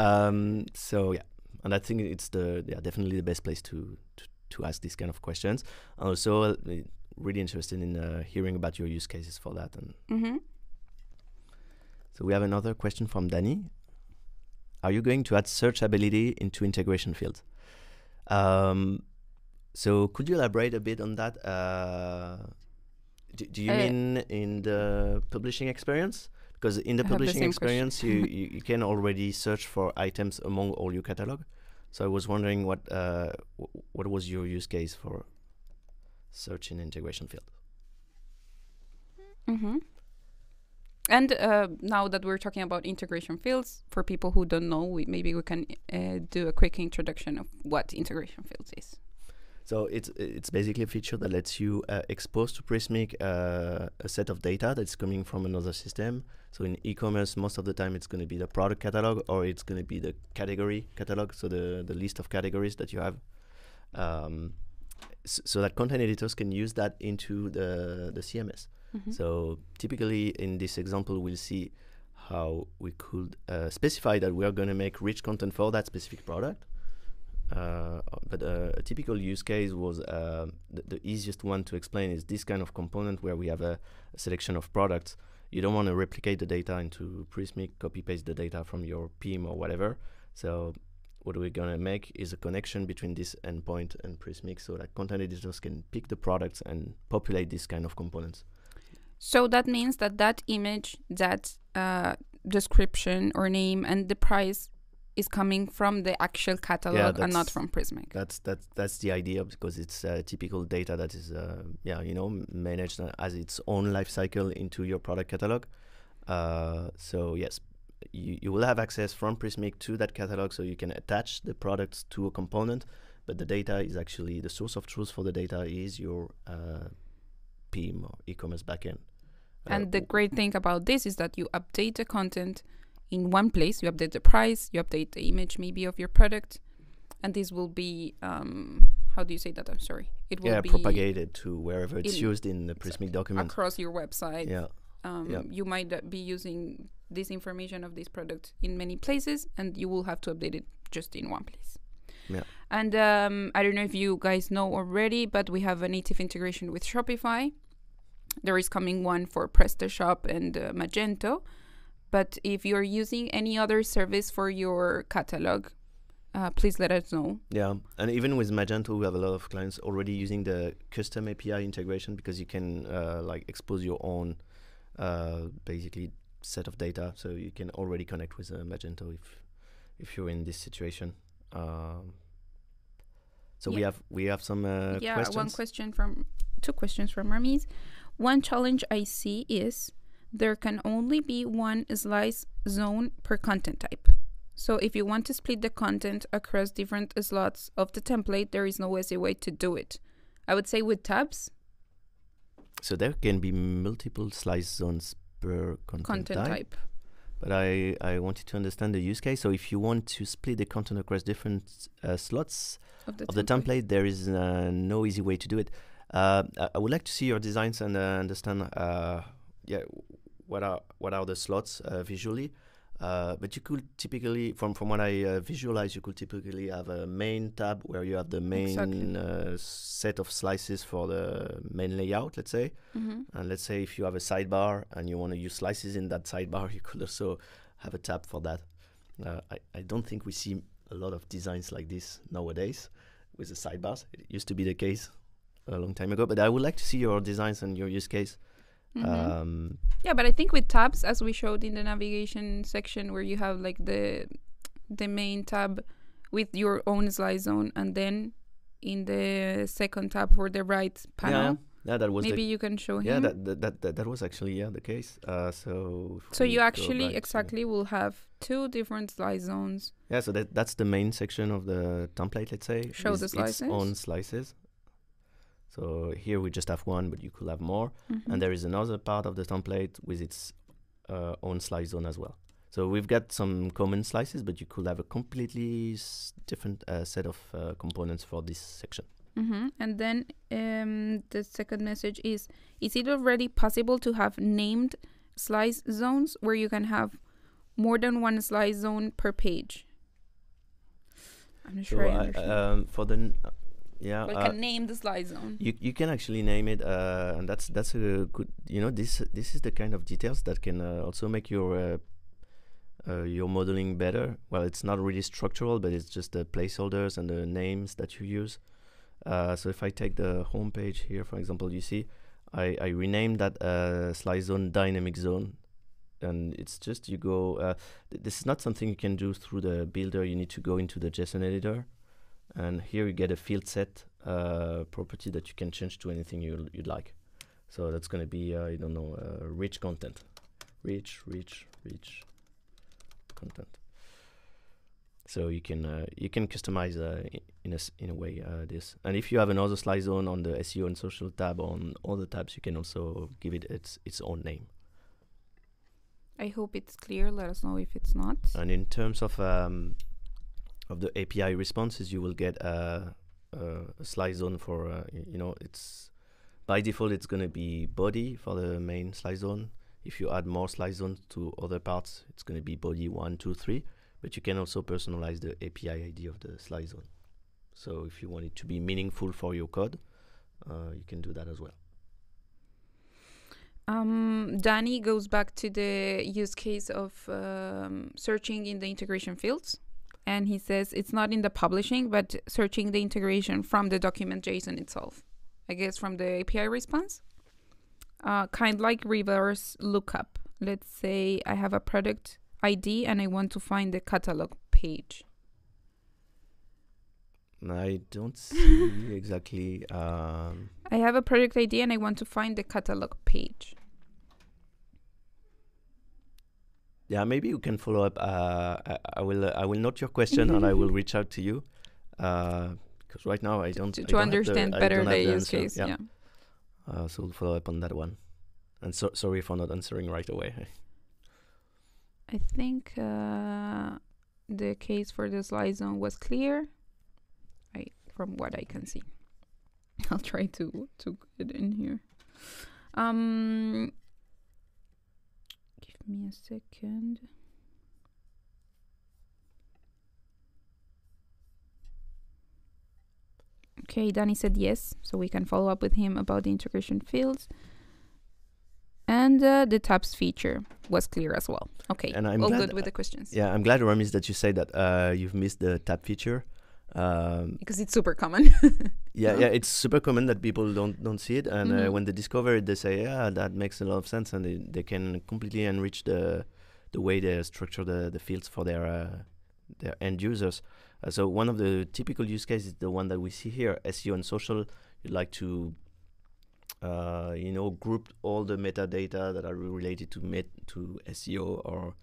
S1: so yeah, and I think it's definitely the best place to ask these kind of questions. Also really interested in hearing about your use cases for that. And so we have another question from Danny. Are you going to add searchability into integration fields? So could you elaborate a bit on that? Do you mean in the publishing experience? Because in the publishing experience, you can already search for items among all your catalog. So I was wondering what was your use case for search in integration field?
S2: And now that we're talking about integration fields, for people who don't know, maybe we can do a quick introduction of what integration fields is.
S1: So it's basically a feature that lets you expose to Prismic a set of data that's coming from another system. So in e-commerce, most of the time it's going to be the product catalog, or it's going to be the category catalog, so the list of categories that you have. so that content editors can use that into the CMS. So typically in this example, we'll see how we could specify that we are going to make rich content for that specific product. But a typical use case was the easiest one to explain is this kind of component where we have a selection of products. You don't want to replicate the data into Prismic, copy paste the data from your PIM or whatever. So what we're going to make is a connection between this endpoint and Prismic so that content editors can pick the products and populate this kind of components.
S2: So that means that image, that description or name and the price is coming from the actual catalog and not from Prismic.
S1: That's the idea, because it's typical data that is managed as its own life cycle into your product catalog. So yes, you will have access from Prismic to that catalog, so you can attach the products to a component, but the data is actually the source of truth for the data is your PIM or e-commerce backend.
S2: And the great thing about this is that you update the content in one place. You update the price, you update the image maybe of your product, and this will be how do you say that? I'm sorry. It will be
S1: propagated to wherever it's used in the Prismic document
S2: across your website.
S1: Yeah.
S2: You might be using this information of this product in many places, and you will have to update it just in one place.
S1: Yeah.
S2: And I don't know if you guys know already, but we have a native integration with Shopify. There is coming one for PrestaShop and Magento. But if you're using any other service for your catalog, please let us know.
S1: Yeah, and even with Magento, we have a lot of clients already using the custom API integration, because you can expose your own basically set of data, so you can already connect with Magento if you're in this situation. So we have some questions.
S2: Two questions from Ramis. One challenge I see is there can only be one slice zone per content type. So if you want to split the content across different slots of the template, there is no easy way to do it. I would say with tabs.
S1: So there can be multiple slice zones per content type. But I wanted to understand the use case. So if you want to split the content across different slots of the template, there is no easy way to do it. I would like to see your designs and understand what are the slots visually. But you could typically, from what I visualize, you could typically have a main tab where you have the main set of slices for the main layout, let's say. And let's say if you have a sidebar and you want to use slices in that sidebar, you could also have a tab for that. I don't think we see a lot of designs like this nowadays with the sidebars. It used to be the case a long time ago, but I would like to see your designs and your use case.
S2: But I think with tabs, as we showed in the navigation section, where you have like the main tab with your own slice zone, and then in the second tab for the right panel,
S1: that was
S2: maybe you can show him.
S1: That was actually the case. So
S2: you actually will have two different slice zones.
S1: Yeah, so that's the main section of the template. Let's say
S2: show the slices.
S1: Its own slices. So here we just have one, but you could have more. And there is another part of the template with its own slice zone as well. So we've got some common slices, but you could have a completely different set of components for this section.
S2: And then the second message is it already possible to have named slice zones where you can have more than one slice zone per page? I'm not sure I understand.
S1: For the...
S2: can name the slice zone.
S1: You can actually name it, and that's a good. This is the kind of details that can also make your modeling better. Well, it's not really structural, but it's just the placeholders and the names that you use. So if I take the home page here, for example, you see I renamed that slice zone dynamic zone, and it's just you go. This is not something you can do through the builder. You need to go into the JSON editor. And here you get a field set property that you can change to anything you'd like. So that's going to be, rich content. Rich content. So you can customize in a way this. And if you have another slice zone on the SEO and social tab, on all the tabs, you can also give it its own name.
S2: I hope it's clear. Let us know if it's not.
S1: And in terms of the API responses, you will get a a slide zone for it's by default it's going to be body for the main slide zone. If you add more slide zones to other parts, it's going to be body 1, 2, 3. But you can also personalize the API ID of the slide zone. So if you want it to be meaningful for your code, you can do that as well.
S2: Danny goes back to the use case of searching in the integration fields. And he says it's not in the publishing, but searching the integration from the document JSON itself. I guess from the API response. Kind like reverse lookup. Let's say I have a product ID and I want to find the catalog page.
S1: I don't see exactly.
S2: I have a product ID and I want to find the catalog page.
S1: Yeah, maybe you can follow up. I will note your question and I will reach out to you. Because right now I don't.
S2: To understand better the use case. Yeah.
S1: So we'll follow up on that one. And sorry for not answering right away.
S2: I think the case for the slide zone was clear. From what I can see. I'll try to get it in here. Give me a second. Okay, Danny said yes, so we can follow up with him about the integration fields. And the tabs feature was clear as well. Okay,
S1: and I'm
S2: all
S1: glad,
S2: good with the questions.
S1: Yeah, I'm glad, Ramis, that you say that you've missed the tab feature.
S2: Because it's super common.
S1: yeah, it's super common that people don't see it, and when they discover it, they say, "Yeah, that makes a lot of sense," and they can completely enrich the way they structure the fields for their end users. So one of the typical use cases is the one that we see here: SEO and social. You'd like to group all the metadata that are related to SEO or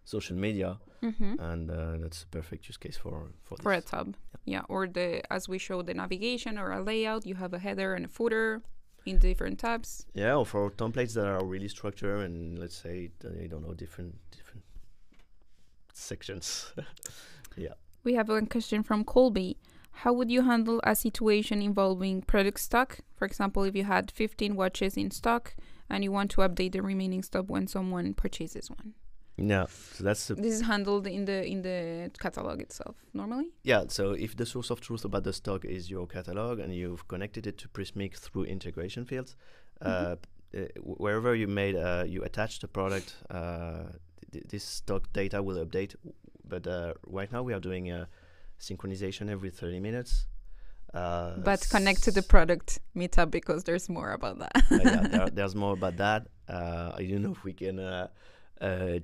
S1: social media, and that's a perfect use case for
S2: a tab. Yeah, or as we showed the navigation or a layout, you have a header and a footer in different tabs.
S1: Yeah, or for templates that are really structured and let's say different sections. Yeah.
S2: We have one question from Colby. How would you handle a situation involving product stock? For example, if you had 15 watches in stock and you want to update the remaining stock when someone purchases one.
S1: Yeah, so this
S2: is handled in the catalog itself normally.
S1: Yeah, so if the source of truth about the stock is your catalog and you've connected it to Prismic through integration fields, wherever you attach the product, this stock data will update. But right now we are doing synchronization every 30 minutes.
S2: But connect to the product Meetup because there's more about that.
S1: There's more about that. I don't know if we can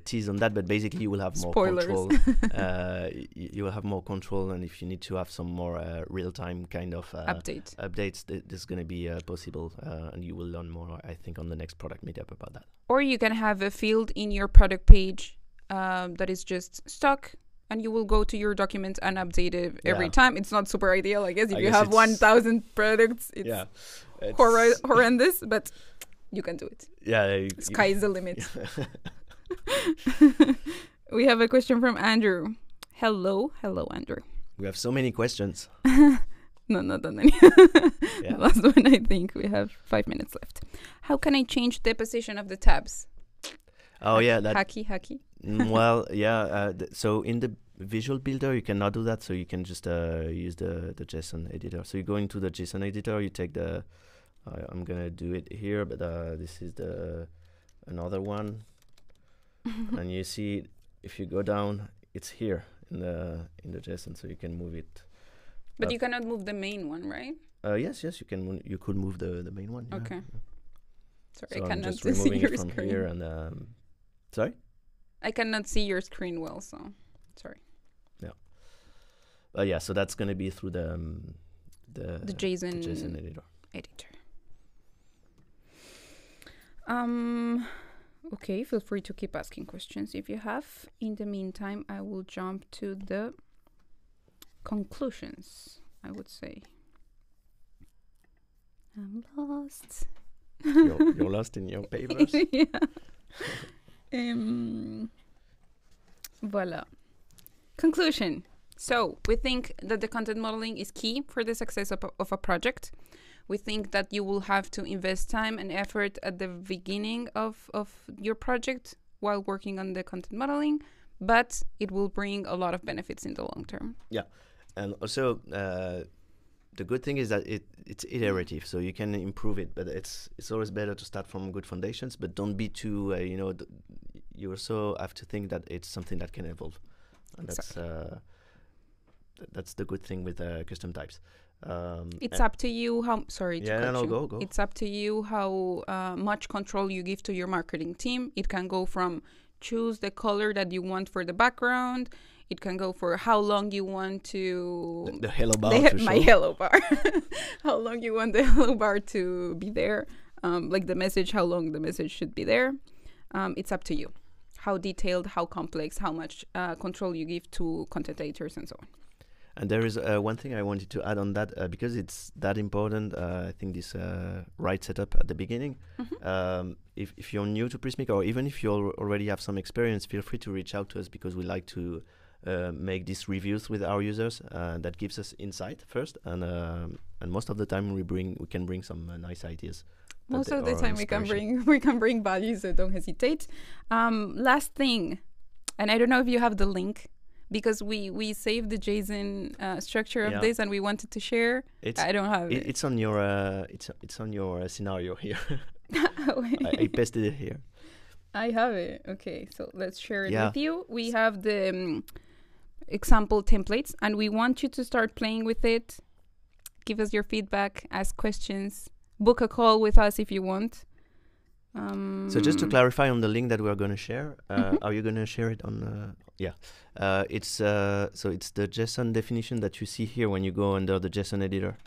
S1: tease on that, but basically you will have more control. You will have more control, and if you need to have some more real-time kind of updates, this is going to be possible, and you will learn more, I think, on the next product meetup about that.
S2: Or you can have a field in your product page that is just stock, and you will go to your document and update it every time. It's not super ideal, I guess. If you have 1,000 products, it's horrendous, but you can do it.
S1: Yeah,
S2: sky is the limit. We have a question from Andrew. Hello, Andrew.
S1: We have so many questions.
S2: No, not that many. The last one, I think. We have 5 minutes left. How can I change the position of the tabs?
S1: Oh, yeah.
S2: Hacky.
S1: Well, yeah. So in the visual builder, you cannot do that. So you can just use the JSON editor. So you go into the JSON editor, you take the... I'm going to do it here, but this is another one. And you see, if you go down, it's here in the JSON, so you can move it.
S2: But you cannot move the main one, right?
S1: Yes, you can. You could move the main one.
S2: Okay.
S1: Yeah.
S2: Sorry,
S1: So
S2: I cannot
S1: see
S2: your
S1: it from
S2: screen.
S1: Here and sorry.
S2: I cannot see your screen well, so sorry.
S1: Yeah. So that's gonna be through the
S2: JSON
S1: editor.
S2: Okay, feel free to keep asking questions if you have. In the meantime, I will jump to the conclusions, I would say. I'm lost.
S1: You're lost in your papers?
S2: Yeah. Voila. Conclusion. So we think that the content modeling is key for the success of a project. We think that you will have to invest time and effort at the beginning of your project while working on the content modeling, but it will bring a lot of benefits in the long term.
S1: Yeah, and also the good thing is that it's iterative, so you can improve it, but it's always better to start from good foundations, but don't be too, you also have to think that it's something that can evolve. And that's the good thing with custom types.
S2: It's up to you how, sorry to cut you.
S1: Go.
S2: It's up to you how much control you give to your marketing team. It can go from choose the color that you want for the background. It can go for how long you want to...
S1: The hello bar
S2: my hello bar. How long you want the hello bar to be there. Like the message, how long the message should be there. It's up to you. How detailed, how complex, how much control you give to content editors and so on.
S1: And there is one thing I wanted to add on that, because it's that important. I think this right setup at the beginning. Mm-hmm. If you're new to Prismic, or even if you already have some experience, feel free to reach out to us, because we like to make these reviews with our users. That gives us insight first, and most of the time we can bring some nice ideas.
S2: Most of the time we can bring value, so don't hesitate. Last thing, and I don't know if you have the link, because we saved the JSON structure of this, and we wanted to share. I don't have it.
S1: It's on your it's on your scenario here. I pasted it here.
S2: I have it. Okay, so let's share it with you. We have the example templates, and we want you to start playing with it. Give us your feedback, ask questions, book a call with us if you want.
S1: So just to clarify on the link that we're going to share, are you going to share it on? It's so it's the JSON definition that you see here when you go under the JSON editor.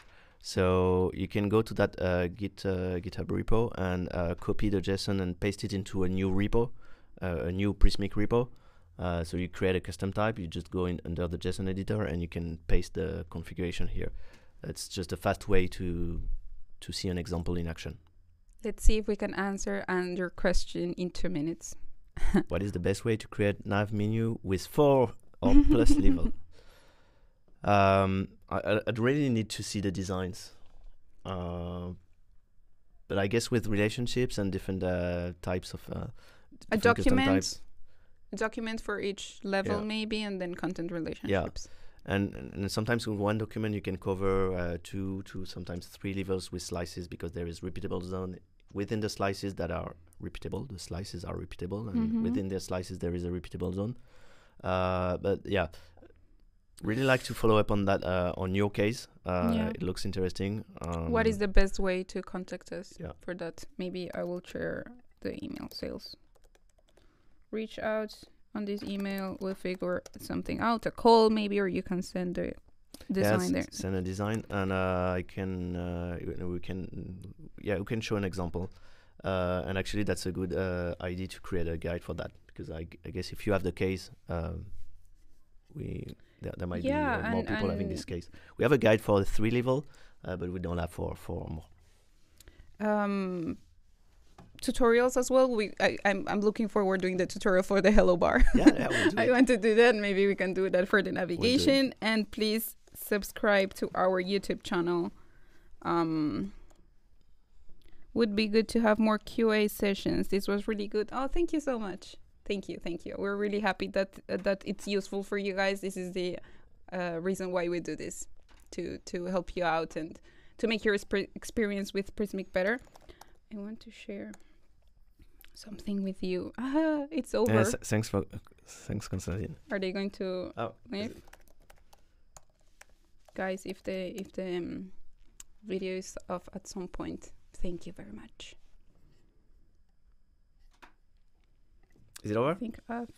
S1: So you can go to that GitHub repo and copy the JSON and paste it into a new repo, a new Prismic repo. So you create a custom type. You just go in under the JSON editor and you can paste the configuration here. It's just a fast way to see an example in action.
S2: Let's see if we can answer your question in 2 minutes.
S1: What is the best way to create nav menu with 4 or plus level? I'd really need to see the designs. But I guess with relationships and different types of
S2: a document for each level maybe, and then content relationships.
S1: Yeah. And sometimes with one document you can cover 2 to sometimes 3 levels with slices, because there is repeatable zone within the slices that are repeatable. The slices are repeatable, and within the slices there is a repeatable zone. But yeah, really like to follow up on that on your case. It looks interesting.
S2: What is the best way to contact us for that? Maybe I will share the email sales. Reach out on this email, we'll figure something out, a call maybe, or you can send the design there.
S1: Send a design, and we can show an example. And actually that's a good idea to create a guide for that, because I guess if you have the case, there might be more people having this case. We have a guide for the 3 level, but we don't have for more.
S2: Tutorials as well. I'm looking forward doing the tutorial for the hello bar.
S1: We'll do
S2: I want to do that. Maybe we can do that for the navigation. And please subscribe to our YouTube channel. Would be good to have more QA sessions. This was really good. Oh, thank you so much. Thank you. We're really happy that it's useful for you guys. This is the reason why we do this, to help you out and to make your experience with Prismic better. I want to share something with you. It's over.
S1: Thanks, Constantine.
S2: Are they going to leave? Guys, if the video is off at some point, thank you very much.
S1: Is it over?
S2: I think off.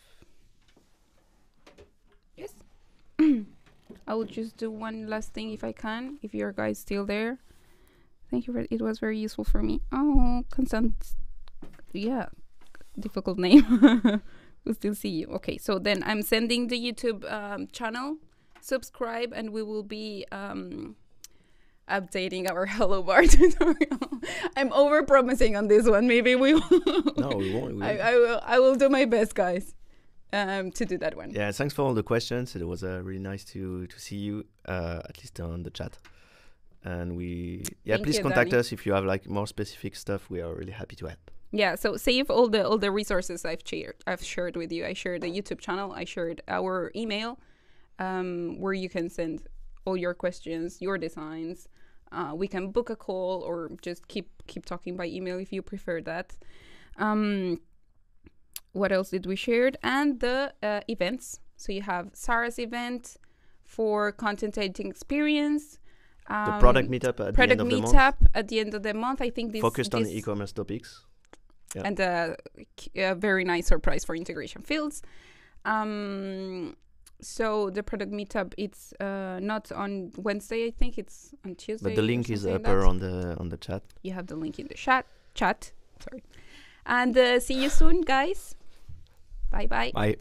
S2: Yes. I will just do one last thing if I can, if your guys still there. Thank you. It was very useful for me. Oh, Constant. Yeah, difficult name. We'll still see you. Okay, so then I'm sending the YouTube channel. Subscribe, and we will be updating our hello bar tutorial. I'm over promising on this one. Maybe we will.
S1: No, we won't.
S2: I will do my best, guys. to do that one.
S1: Yeah, thanks for all the questions. It was really nice to see you, at least on the chat. And please contact
S2: Danny.
S1: us if you have like more specific stuff. We are really happy to help.
S2: Yeah, so save all the resources I've shared with you. I shared the YouTube channel. I shared our email, where you can send all your questions, your designs. We can book a call or just keep talking by email if you prefer that. What else did we share? And the events. So you have Sarah's event for content editing experience.
S1: The product meetup at the end of the month.
S2: Meetup at the end of the month. I think this
S1: focused on e-commerce topics. Yeah.
S2: And a very nice surprise for integration fields. So the product meetup, it's not on Wednesday. I think it's on Tuesday.
S1: But the link is upper on the chat.
S2: You have the link in the chat. Sorry. And see you soon, guys. Bye bye.
S1: Bye.